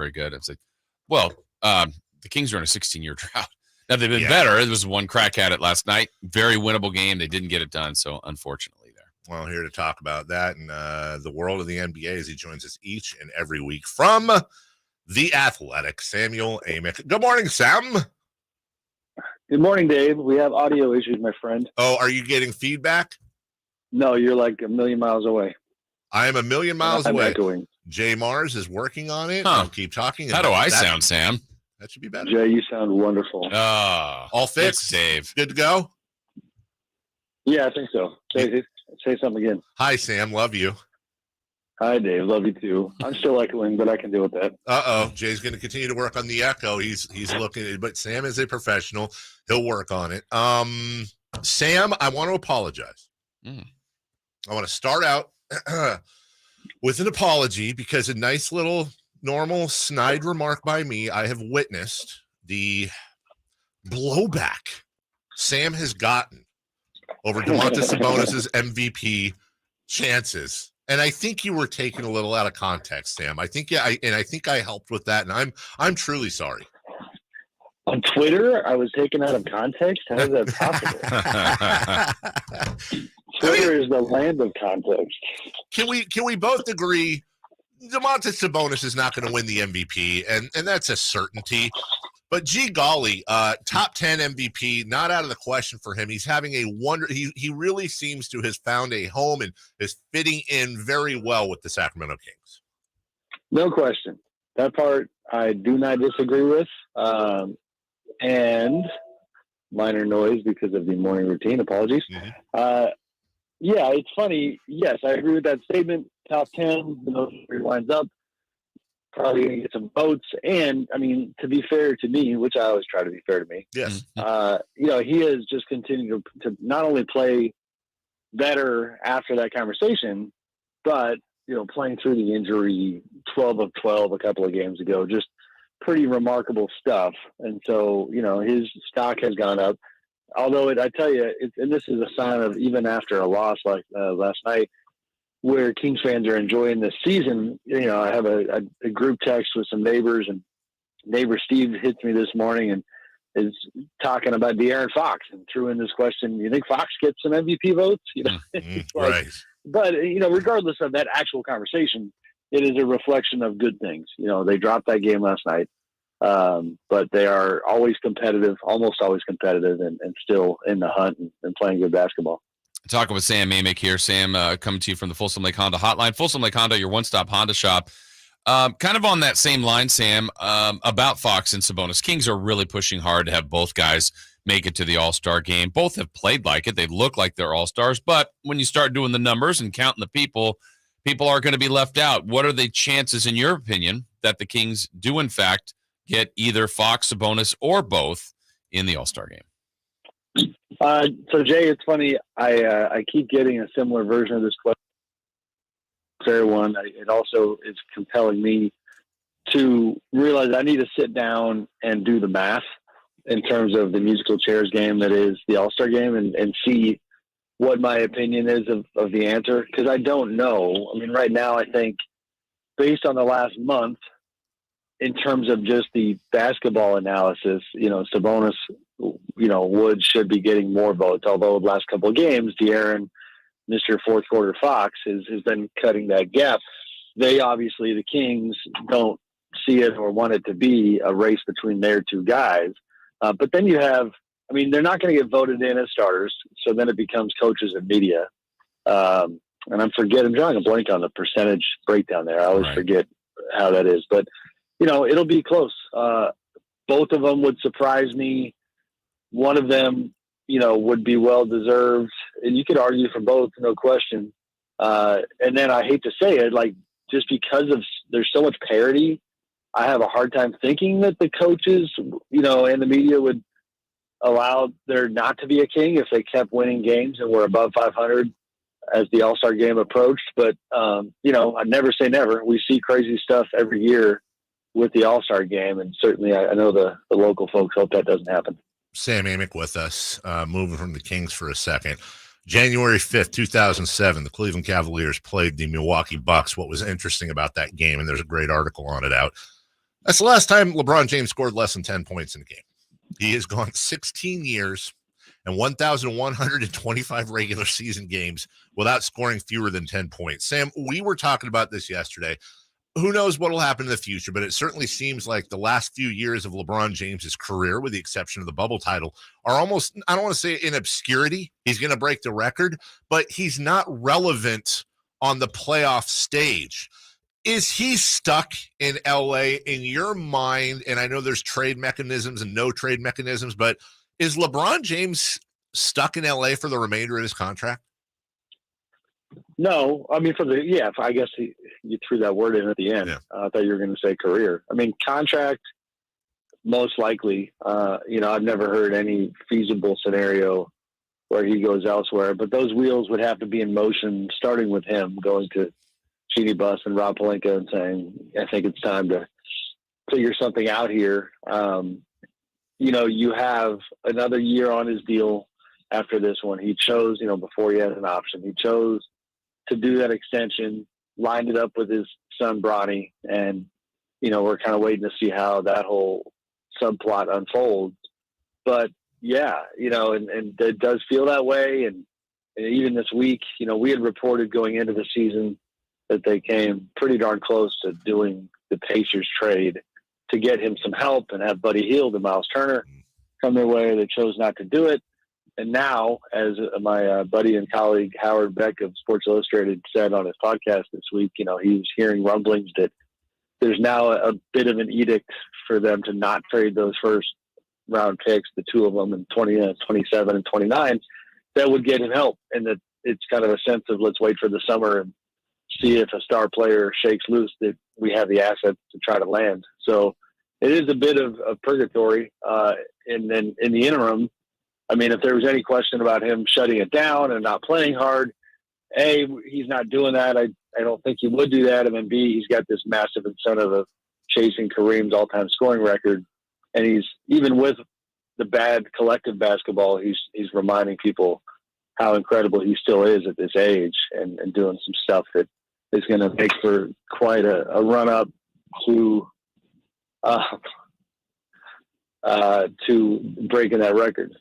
very good. It's like, well, the Kings are in a 16-year drought. Now, they've been better. There was one crack at it last night. Very winnable game. They didn't get it done, so unfortunately there. Well, here to talk about that and the world of the NBA as he joins us each and every week from The Athletic, Samuel Amick. Good morning, Sam. Good morning, Dave. We have audio issues, my friend. Oh, are you getting feedback? No, you're like a million miles away. I am a million miles I'm away. echoing. Jay Mars is working on it. Huh. I'll keep talking. How do I sound, Sam? That should be better. Jay, you sound wonderful. All fixed, Dave. Good to go? Yeah, I think so. Say something again. Hi, Sam. Love you. Hi, Dave. Love you too. I'm still echoing, but I can deal with that. Uh-oh. Jay's going to continue to work on the echo. He's looking at it, but Sam is a professional. He'll work on it. Sam, I want to apologize. I want to start out with an apology because a nice little normal snide remark by me. I have witnessed the blowback Sam has gotten over Domantas Sabonis' MVP chances. And I think you were taken a little out of context, Sam. I think I helped with that, and I'm truly sorry. On Twitter, I was taken out of context. How is that possible? Twitter is the land of context. Can we both agree Domantas Sabonis is not going to win the MVP, and that's a certainty. But gee golly, top 10 MVP, not out of the question for him. He's having a wonder. He really seems to has found a home and is fitting in very well with the Sacramento Kings. No question. That part I do not disagree with. And minor noise because of the morning routine. Apologies. Yeah, it's funny. Yes, I agree with that statement. Top 10, the most he winds up, probably going to get some votes. And, I mean, to be fair to me, which I always try to be fair to me, yes, he has just continued to not only play better after that conversation, but, playing through the injury 12 of 12 a couple of games ago, just pretty remarkable stuff. And so, his stock has gone up. Although I tell you, and this is a sign of even after a loss like last night, where Kings fans are enjoying this season. I have a group text with some neighbors, and neighbor Steve hits me this morning and is talking about De'Aaron Fox and threw in this question: "You think Fox gets some MVP votes?" Right. But regardless of that actual conversation, it is a reflection of good things. They dropped that game last night. But they are always competitive, almost always competitive, and still in the hunt and playing good basketball. Talking with Sam Amick here. Sam, coming to you from the Folsom Lake Honda hotline. Folsom Lake Honda, your one-stop Honda shop. Kind of on that same line, Sam, about Fox and Sabonis. Kings are really pushing hard to have both guys make it to the All-Star game. Both have played like it. They look like they're All-Stars. But when you start doing the numbers and counting the people are going to be left out. What are the chances, in your opinion, that the Kings do, in fact, get either Fox, Sabonis, or both in the All-Star game? So, Jay, it's funny. I keep getting a similar version of this question. Fair one. It also is compelling me to realize I need to sit down and do the math in terms of the musical chairs game that is the All-Star game and see what my opinion is of the answer, because I don't know. I mean, right now, I think based on the last month, in terms of just the basketball analysis, Sabonis, should be getting more votes. Although the last couple of games, De'Aaron, Mr. Fourth Quarter Fox, has been cutting that gap. They obviously, the Kings, don't see it or want it to be a race between their two guys. But then you have, they're not going to get voted in as starters. So then it becomes coaches and media. And I'm drawing a blank on the percentage breakdown there. I always forget how that is, but it'll be close. Both of them would surprise me. One of them, would be well-deserved. And you could argue for both, no question. And then I hate to say it, just because there's so much parity, I have a hard time thinking that the coaches, and the media would allow there not to be a King if they kept winning games and were above 500 as the All-Star game approached. But, I never say never. We see crazy stuff every year with the All-Star game. And certainly I know the local folks hope that doesn't happen. Sam Amick with us, moving from the Kings for a second. January 5th, 2007, the Cleveland Cavaliers played the Milwaukee Bucks. What was interesting about that game, and there's a great article on it out, That's the last time LeBron James scored less than 10 points in a game. He has gone 16 years and 1,125 regular season games without scoring fewer than 10 points. Sam, we were talking about this yesterday. Who knows what will happen in the future, but it certainly seems like the last few years of LeBron James's career, with the exception of the bubble title, are almost, I don't want to say in obscurity. He's going to break the record, but he's not relevant on the playoff stage. Is he stuck in LA in your mind? And I know there's trade mechanisms and no trade mechanisms, but is LeBron James stuck in LA for the remainder of his contract? No, I mean, I guess you threw that word in at the end. Yeah. I thought you were going to say career. I mean, contract, most likely. I've never heard any feasible scenario where he goes elsewhere, but those wheels would have to be in motion, starting with him going to Jeannie Buss and Rob Pelinka and saying, I think it's time to figure something out here. You have another year on his deal after this one. He chose, before he had an option, he chose to do that extension, lined it up with his son, Bronny. And, we're kind of waiting to see how that whole subplot unfolds. But yeah, and it does feel that way. And even this week, we had reported going into the season that they came pretty darn close to doing the Pacers trade to get him some help and have Buddy Hield and Miles Turner come their way. They chose not to do it. And now, as my buddy and colleague Howard Beck of Sports Illustrated said on his podcast this week, he was hearing rumblings that there's now a bit of an edict for them to not trade those first round picks, the two of them in 27 and 29, that would get him help. And that it's kind of a sense of let's wait for the summer and see if a star player shakes loose that we have the assets to try to land. So it is a bit of purgatory. And then in the interim, I mean, if there was any question about him shutting it down and not playing hard, A, he's not doing that. I don't think he would do that. And then B, he's got this massive incentive of chasing Kareem's all-time scoring record. And he's, even with the bad collective basketball, he's reminding people how incredible he still is at this age and doing some stuff that is going to make for quite a run-up to breaking that record.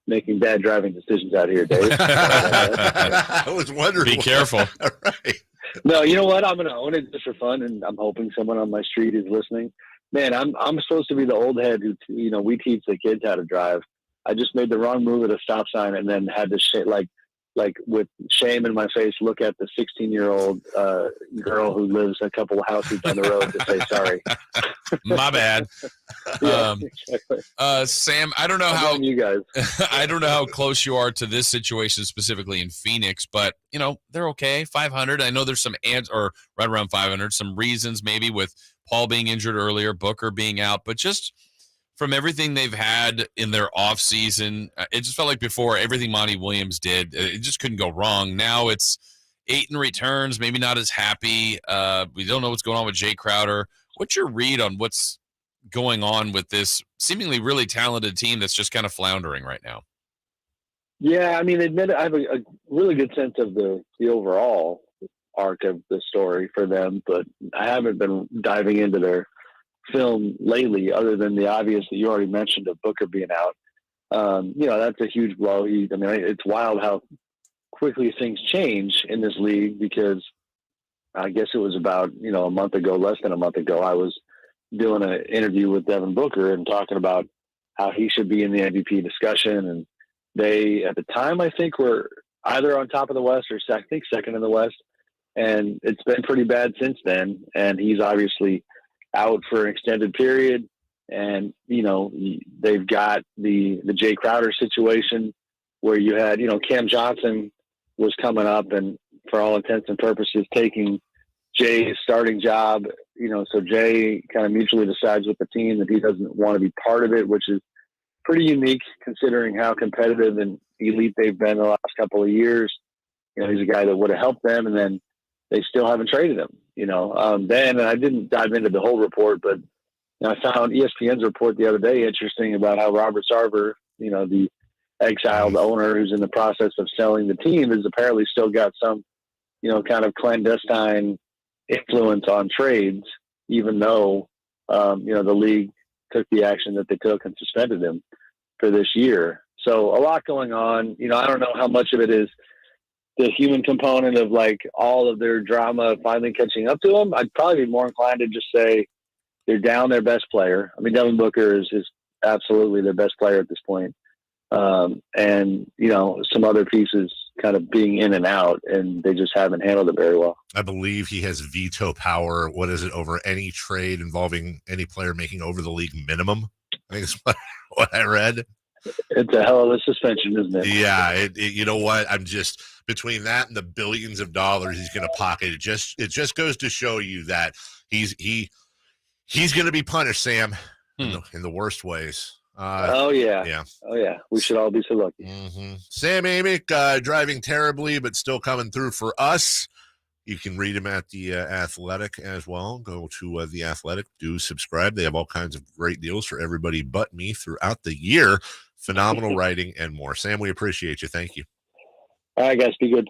Making bad driving decisions out here, Dave. I was wondering. Be careful. Right. No, you know what? I'm going to own it just for fun, and I'm hoping someone on my street is listening. Man, I'm supposed to be the old head who, we teach the kids how to drive. I just made the wrong move at a stop sign and then had to like with shame in my face, look at the 16-year-old girl who lives a couple of houses down the road to say sorry. My bad. Yeah, exactly. Sam, I don't know how you guys. I don't know how close you are to this situation specifically in Phoenix, but they're okay. 500. I know there's some or right around 500. Some reasons maybe with Paul being injured earlier, Booker being out, but just from everything they've had in their offseason, it just felt like before everything Monty Williams did, it just couldn't go wrong. Now it's Ayton returns, maybe not as happy. We don't know what's going on with Jay Crowder. What's your read on what's going on with this seemingly really talented team that's just kind of floundering right now? Yeah, I mean, I have a really good sense of the overall arc of the story for them, but I haven't been diving into their film lately, other than the obvious that you already mentioned of Booker being out. That's a huge blow. It's wild how quickly things change in this league, because I guess it was about, a month ago, less than a month ago, I was doing an interview with Devin Booker and talking about how he should be in the MVP discussion. And they, at the time, I think were either on top of the West or second in the West. And it's been pretty bad since then. And he's obviously out for an extended period, and they've got the Jay Crowder situation where you had Cam Johnson was coming up and for all intents and purposes taking Jay's starting job, so Jay kind of mutually decides with the team that he doesn't want to be part of it, which is pretty unique considering how competitive and elite they've been the last couple of years. He's a guy that would have helped them, and then they still haven't traded him. Then, and I didn't dive into the whole report, but I found ESPN's report the other day interesting about how Robert Sarver, the exiled owner who's in the process of selling the team, has apparently still got some, kind of clandestine influence on trades, even though the league took the action that they took and suspended him for this year. So a lot going on. I don't know how much of it is the human component of like all of their drama finally catching up to them. I'd probably be more inclined to just say they're down their best player. I mean, Devin Booker is absolutely their best player at this point. And some other pieces kind of being in and out, and they just haven't handled it very well. I believe he has veto power. What is it, over any trade involving any player making over the league minimum? I think it's what I read. It's a hell of a suspension, isn't it? Yeah. You know what? I'm just, between that and the billions of dollars he's going to pocket, it just goes to show you that he's going to be punished, Sam, in the worst ways. Oh yeah. We should all be so lucky. Mm-hmm. Sam Amick, driving terribly, but still coming through for us. You can read him at The Athletic as well. Go to The Athletic. Do subscribe. They have all kinds of great deals for everybody but me throughout the year. Phenomenal writing and more. Sam, we appreciate you. Thank you. All right, guys. Be good.